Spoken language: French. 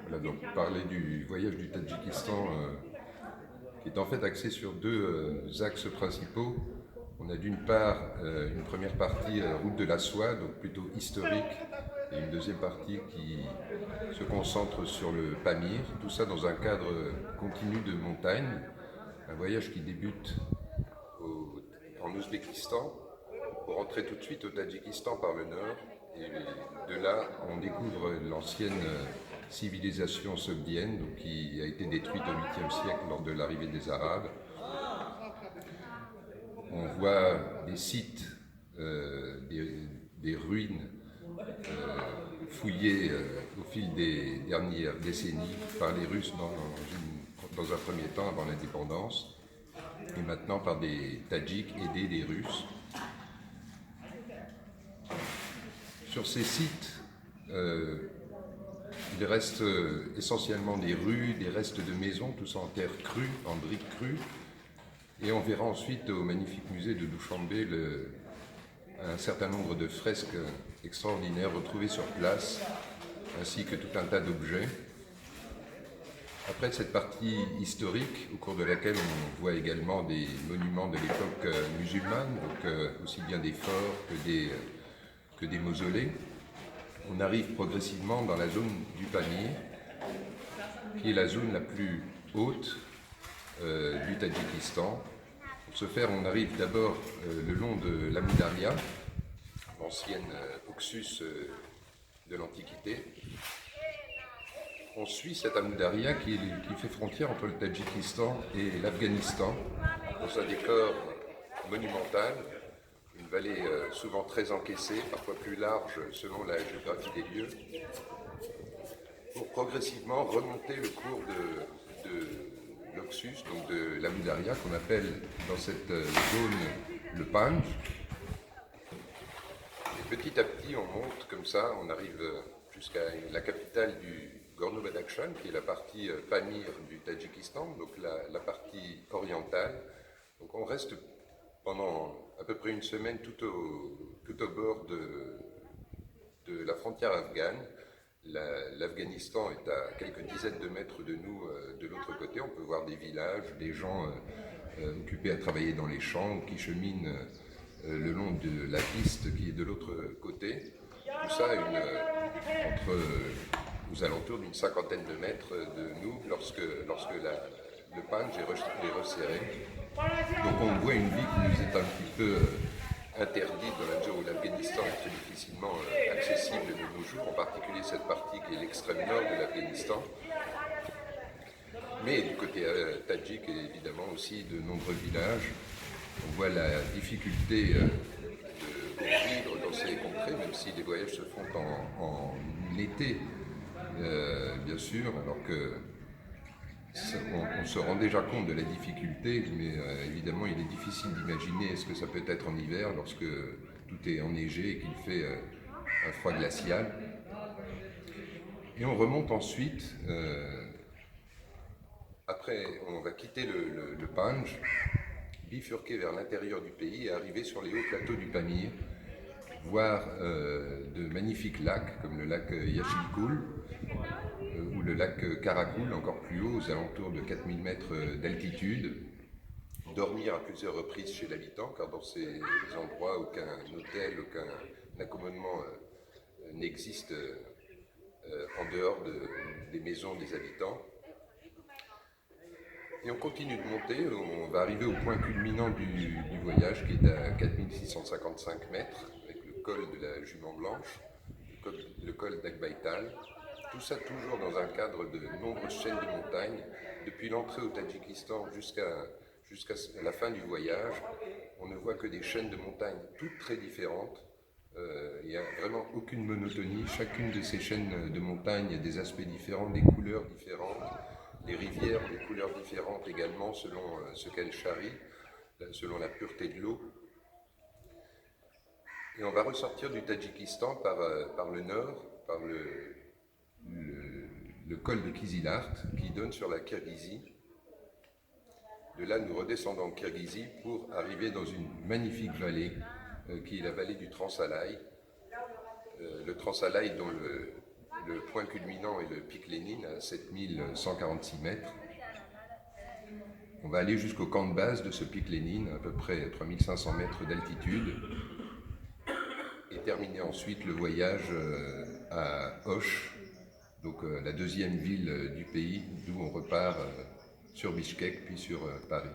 Voilà, donc parler du voyage du Tadjikistan qui est en fait axé sur deux axes principaux. On a d'une part une première partie route de la soie, donc plutôt historique, et une deuxième partie qui se concentre sur le Pamir, tout ça dans un cadre continu de montagne, un voyage qui débute en Ouzbékistan pour rentrer tout de suite au Tadjikistan par le nord, et de là on découvre l'ancienne civilisation sogdienne, donc, qui a été détruite au 8e siècle lors de l'arrivée des Arabes. On voit des sites, des ruines fouillées au fil des dernières décennies par les Russes dans un premier temps avant l'indépendance, et maintenant par des Tadjiks aidés des Russes. Sur ces sites, il reste essentiellement des rues, des restes de maisons, tout ça en terre crue, en briques crues. Et on verra ensuite au magnifique musée de Douchambé un certain nombre de fresques extraordinaires retrouvées sur place, ainsi que tout un tas d'objets. Après cette partie historique, au cours de laquelle on voit également des monuments de l'époque musulmane, donc aussi bien des forts que des mausolées, on arrive progressivement dans la zone du Pamir, qui est la zone la plus haute du Tadjikistan. Pour ce faire, on arrive d'abord le long de l'Amou Daria, l'ancienne Oxus de l'Antiquité. On suit cette Amou Daria qui fait frontière entre le Tadjikistan et l'Afghanistan, dans un décor monumental, une vallée souvent très encaissée, parfois plus large selon la géographie des lieux, pour progressivement remonter le cours de l'Oxus, donc de l'Amou Daria, qu'on appelle dans cette zone le Panj. Et petit à petit, on monte comme ça, on arrive jusqu'à la capitale du Gorno-Badakhshan, qui est la partie Pamir du Tadjikistan, donc la partie orientale. Donc on reste pendant à peu près une semaine tout au bord de la frontière afghane. L'Afghanistan est à quelques dizaines de mètres de nous de l'autre côté. On peut voir des villages, des gens occupés à travailler dans les champs, qui cheminent le long de la piste qui est de l'autre côté. Tout ça aux alentours d'une cinquantaine de mètres de nous lorsque le Panj est resserré. Donc on voit une vie qui nous est un petit peu interdite dans la mesure où l'Afghanistan est très difficilement accessible de nos jours, en particulier cette partie qui est l'extrême nord de l'Afghanistan. Mais du côté tadjik, évidemment aussi de nombreux villages. On voit la difficulté de vivre dans ces contrées, même si les voyages se font en été, bien sûr, alors que on se rend déjà compte de la difficulté, mais évidemment il est difficile d'imaginer ce que ça peut être en hiver lorsque tout est enneigé et qu'il fait un froid glacial. Et on remonte ensuite, après on va quitter le Panj, bifurquer vers l'intérieur du pays et arriver sur les hauts plateaux du Pamir, voir de magnifiques lacs comme le lac Yashilkoul ou le lac Karakoul, encore plus haut, aux alentours de 4000 mètres d'altitude, dormir à plusieurs reprises chez l'habitant, car dans ces endroits, aucun hôtel, aucun accommodement n'existe en dehors des maisons des habitants. Et on continue de monter, on va arriver au point culminant du voyage, qui est à 4655 mètres, avec le col de la Jument Blanche, le col d'Akbaital. Tout ça toujours dans un cadre de nombreuses chaînes de montagnes. Depuis l'entrée au Tadjikistan jusqu'à la fin du voyage, on ne voit que des chaînes de montagnes toutes très différentes. Il n'y a vraiment aucune monotonie. Chacune de ces chaînes de montagnes a des aspects différents, des couleurs différentes. Les rivières, des couleurs différentes également selon ce qu'elles charrient, selon la pureté de l'eau. Et on va ressortir du Tadjikistan par le nord, par le col de Kizilart, qui donne sur la Kirghizie. De là, nous redescendons en Kirghizie pour arriver dans une magnifique vallée, qui est la vallée du Transalai. Le Transalai dont Le point culminant est le pic Lénine à 7146 mètres. On va aller jusqu'au camp de base de ce pic Lénine, à peu près 3500 mètres d'altitude, et terminer ensuite le voyage à Osh, donc la deuxième ville du pays, d'où on repart sur Bichkek puis sur Paris.